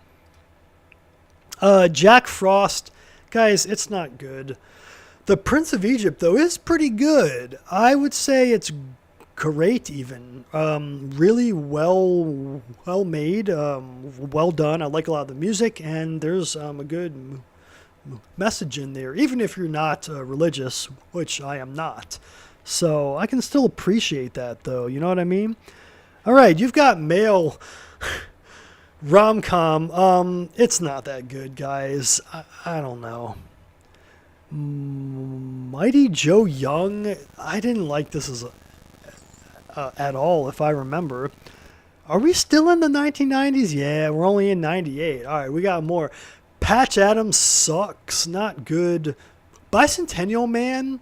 Jack Frost. Guys, it's not good. The Prince of Egypt, though, is pretty good. I would say it's great, even. Really well made, well done. I like a lot of the music, and there's a good message in there, even if you're not religious, which I am not. So I can still appreciate that, though. You know what I mean? All right, you've got male rom-com. It's not that good, guys. I don't know. Mighty Joe Young. I didn't like this at all, if I remember. Are we still in the 1990s? Yeah, we're only in 98. All right, we got more. Patch Adams sucks. Not good. Bicentennial Man.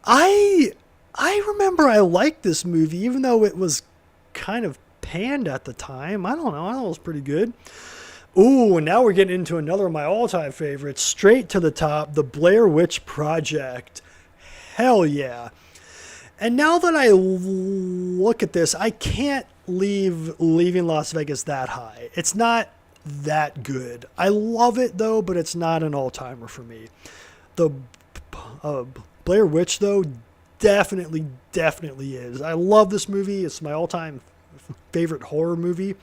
I remember I liked this movie, even though it was kind of panned at the time. I don't know. I thought it was pretty good. Ooh, and now we're getting into another of my all-time favorites. Straight to the top, The Blair Witch Project. Hell yeah. And now that I look at this, I can't leave Leaving Las Vegas that high. It's not that good. I love it, though, but it's not an all-timer for me. The Blair Witch, though, definitely is. I love this movie. It's my all-time favorite horror movie.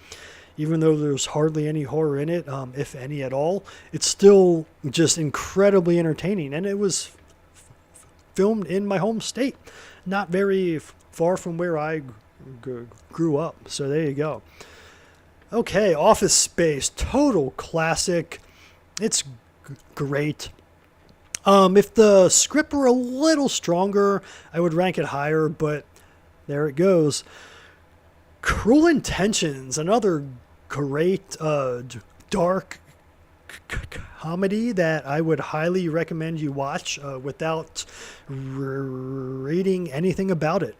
Even though there's hardly any horror in it, if any at all, it's still just incredibly entertaining. And it was filmed in my home state, not very far from where I grew up. So there you go. Okay, Office Space, total classic. It's great. If the script were a little stronger, I would rank it higher, but there it goes. Cruel Intentions, another great dark comedy that I would highly recommend you watch without reading anything about it.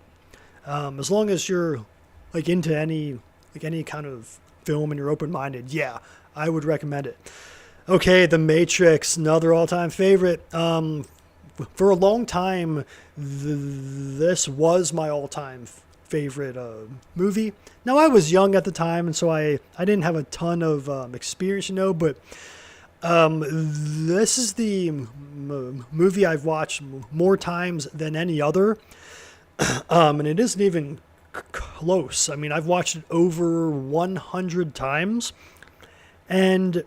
As long as you're like into any kind of film and you're open-minded, yeah, I would recommend it. Okay, The Matrix, another all-time favorite. For a long time, this was my all-time favorite movie. Now, I was young at the time, and so I didn't have a ton of experience, but this is the movie I've watched more times than any other, and it isn't even close. I mean, I've watched it over 100 times, and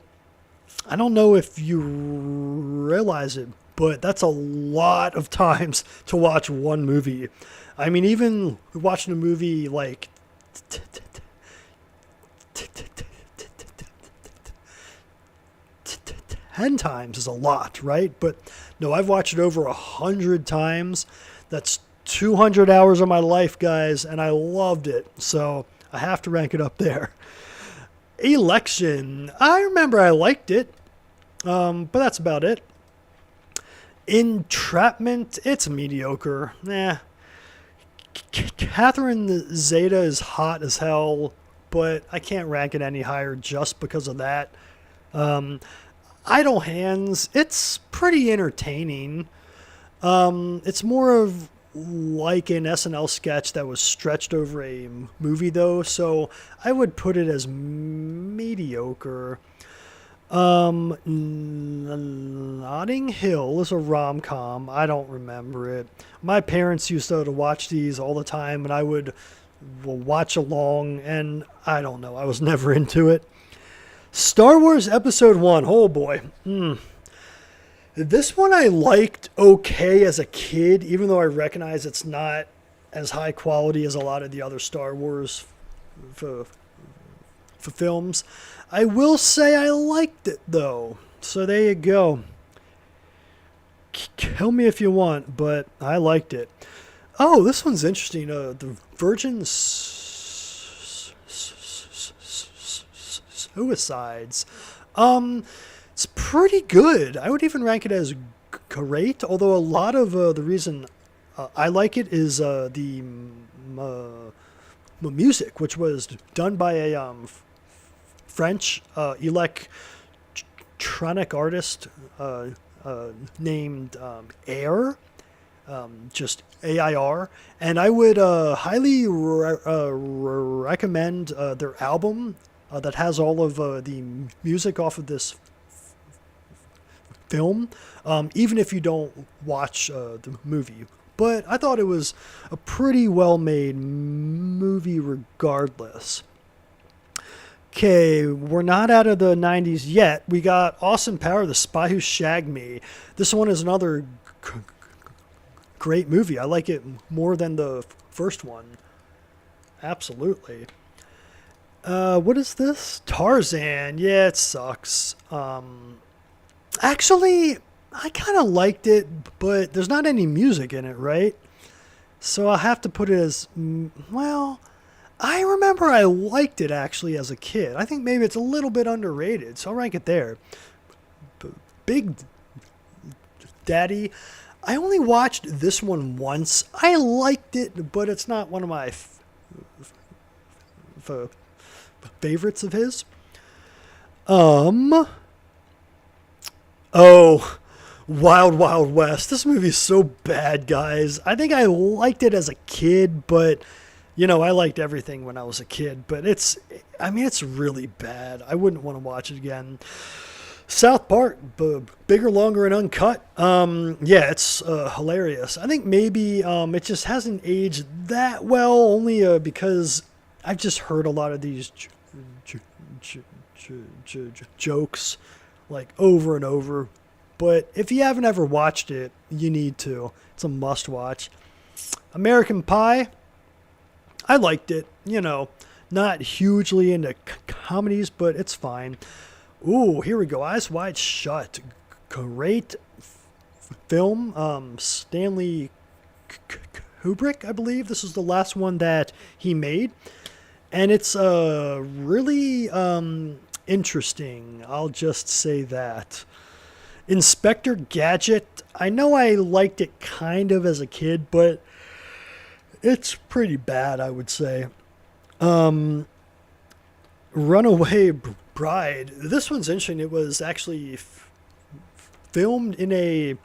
I don't know if you realize it, but that's a lot of times to watch one movie. I mean, even watching a movie like 10 times is a lot, right? But no, I've watched it over 100 times. That's 200 hours of my life, guys, and I loved it. So I have to rank it up there. Election. I remember I liked it, but that's about it. Entrapment. It's mediocre. Catherine Zeta is hot as hell, but I can't rank it any higher just because of that. Idle Hands. It's pretty entertaining. It's more of like an SNL sketch that was stretched over a movie, though, so I would put it as mediocre. Notting Hill is a rom-com. I don't remember it. My parents used to watch these all the time, and I would watch along, and I don't know. I was never into it. Star Wars Episode 1. Oh, boy. This one I liked okay as a kid, even though I recognize it's not as high quality as a lot of the other Star Wars for films. I will say I liked it, though. So there you go. Kill me if you want, but I liked it. Oh, this one's interesting. The Virgin Suicides. It's pretty good. I would even rank it as great, although a lot of the reason I like it is the music, which was done by a French electronic artist named Air, just AIR, and I would highly recommend their album that has all of the music off of this film, even if you don't watch the movie. But I thought it was a pretty well-made movie regardless. Okay, we're not out of the 90s yet. We got Austin Power, The Spy Who Shagged Me. This one is another great movie. I like it more than the first one. Absolutely. What is this? Tarzan. Yeah, it sucks. Actually, I kind of liked it, but there's not any music in it, right? So I'll have to put it as, well, I remember I liked it actually as a kid. I think maybe it's a little bit underrated, so I'll rank it there. Big Daddy, I only watched this one once. I liked it, but it's not one of my favorites of his. Oh, Wild Wild West. This movie is so bad, guys. I think I liked it as a kid, but, I liked everything when I was a kid. But it's really bad. I wouldn't want to watch it again. South Park, bigger, longer, and uncut. Yeah, it's hilarious. I think maybe it just hasn't aged that well, only because I've just heard a lot of these jokes like over and over. But if you haven't ever watched it, you need to. It's a must watch. American Pie, I liked it. Not hugely into comedies, but it's fine. Ooh, here we go. Eyes Wide Shut. Great film. Stanley Kubrick, I believe. This is the last one that he made. And it's really interesting. I'll just say that. Inspector Gadget. I know I liked it kind of as a kid, but it's pretty bad, I would say. Runaway Bride. This one's interesting. It was actually filmed in the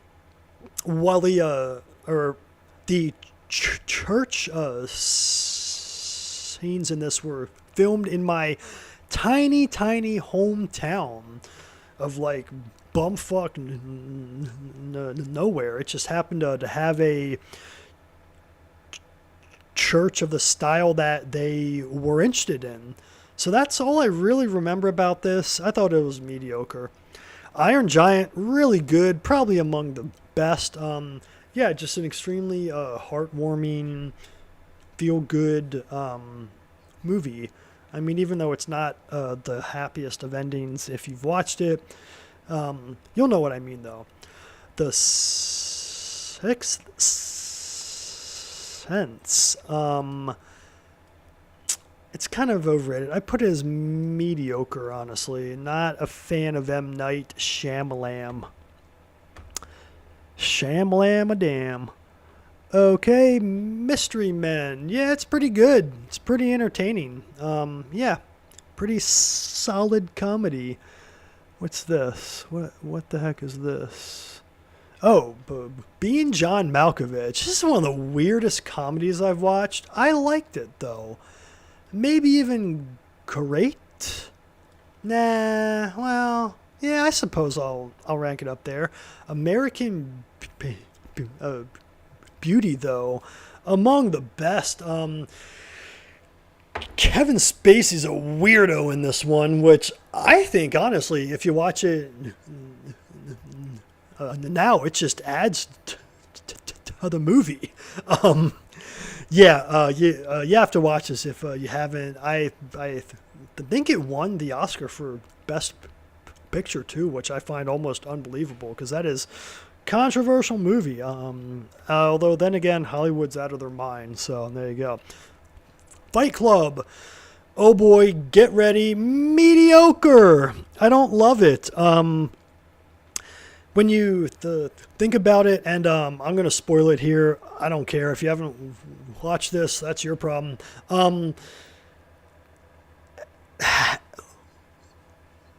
church scenes in this were filmed in my tiny, tiny hometown of like bumfuck nowhere. It just happened to have a church of the style that they were interested in. So that's all I really remember about this. I thought it was mediocre. Iron Giant, really good, probably among the best. Yeah, just an extremely heartwarming, feel-good movie. I mean, even though it's not the happiest of endings, if you've watched it, you'll know what I mean, though. The Sixth Sense. It's kind of overrated. I put it as mediocre, honestly. Not a fan of M. Night Shyamalan. Shyamalan-a-damn. Okay, Mystery Men. Yeah, it's pretty good. It's pretty entertaining. Yeah, pretty solid comedy. What's this? What the heck is this? Oh, Being John Malkovich. This is one of the weirdest comedies I've watched. I liked it, though. Maybe even great? Nah, well, yeah, I suppose I'll rank it up there. American Beauty, though, among the best. Kevin Spacey's a weirdo in this one, which I think, honestly, if you watch it now, it just adds to the movie. Yeah, you have to watch this if you haven't. I think it won the Oscar for Best Picture too, which I find almost unbelievable because that is controversial movie. Although then again, Hollywood's out of their mind. So there you go. Fight Club. Oh boy, get ready. Mediocre. I don't love it. When you think about it, and I'm going to spoil it here. I don't care. If you haven't watched this, that's your problem.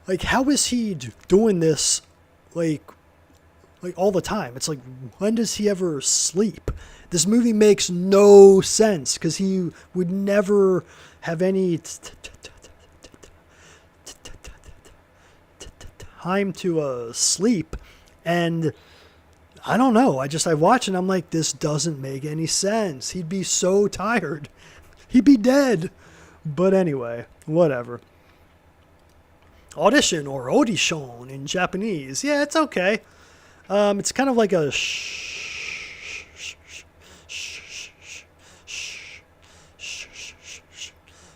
Like, how is he doing this, like all the time? It's like, when does he ever sleep? This movie makes no sense, because he would never have any time to sleep. And I don't know. I watch and I'm like, this doesn't make any sense. He'd be so tired. He'd be dead. But anyway, whatever. Audition or audition in Japanese. Yeah, it's okay. It's kind of like a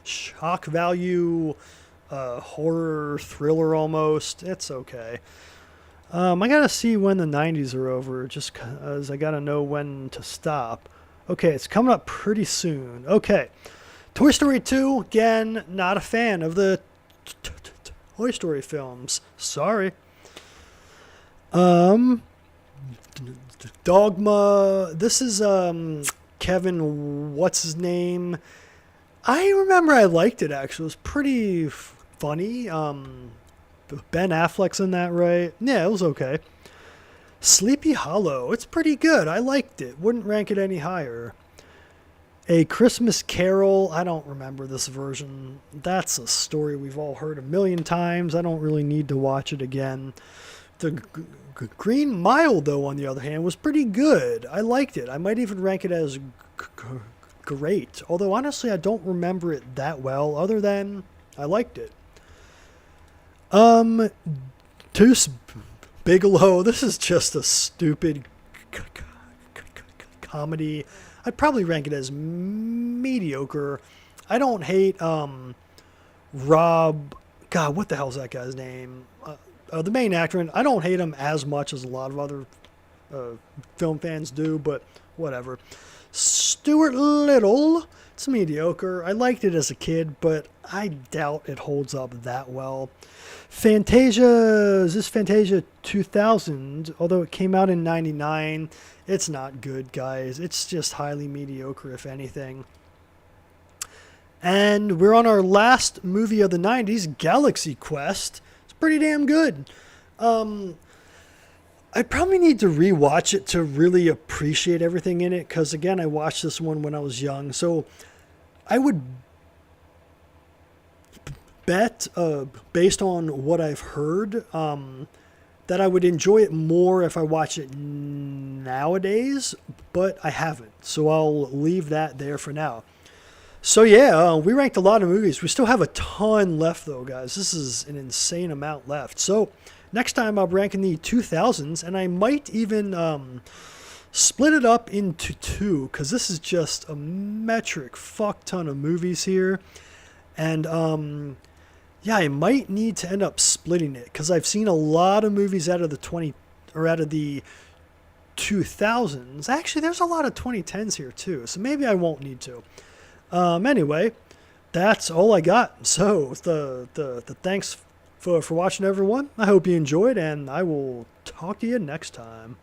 shock value horror thriller almost. It's okay. I gotta see when the 90s are over, just cause I gotta know when to stop. Okay, it's coming up pretty soon. Okay. Toy Story 2, again, not a fan of the Toy Story films. Sorry. Dogma. This is Kevin, what's his name? I remember I liked it, actually. It was pretty funny. Ben Affleck's in that, right? Yeah, it was okay. Sleepy Hollow. It's pretty good. I liked it. Wouldn't rank it any higher. A Christmas Carol. I don't remember this version. That's a story we've all heard a million times. I don't really need to watch it again. The Green Mile, though, on the other hand, was pretty good. I liked it. I might even rank it as great. Although, honestly, I don't remember it that well, other than I liked it. Deuce Bigelow. This is just a stupid comedy. I'd probably rank it as mediocre. I don't hate Rob. God, what the hell's that guy's name? The main actor. And I don't hate him as much as a lot of other film fans do, but whatever. Stuart Little. It's mediocre. I liked it as a kid, but I doubt it holds up that well. Fantasia, is this Fantasia 2000? Although it came out in 99, it's not good, guys. It's just highly mediocre, if anything. And we're on our last movie of the 90s, Galaxy Quest. It's pretty damn good. I probably need to rewatch it to really appreciate everything in it, because again, I watched this one when I was young, so I would bet, based on what I've heard, that I would enjoy it more if I watch it nowadays, but I haven't. So I'll leave that there for now. So yeah, we ranked a lot of movies. We still have a ton left though, guys. This is an insane amount left. So next time I'll be ranking the 2000s, and I might even split it up into two, because this is just a metric fuck ton of movies here. And yeah, I might need to end up splitting it, because I've seen a lot of movies out of the 2000s. Actually, there's a lot of 2010s here too, so maybe I won't need to. Anyway, that's all I got. So the thanks for watching, everyone. I hope you enjoyed, and I will talk to you next time.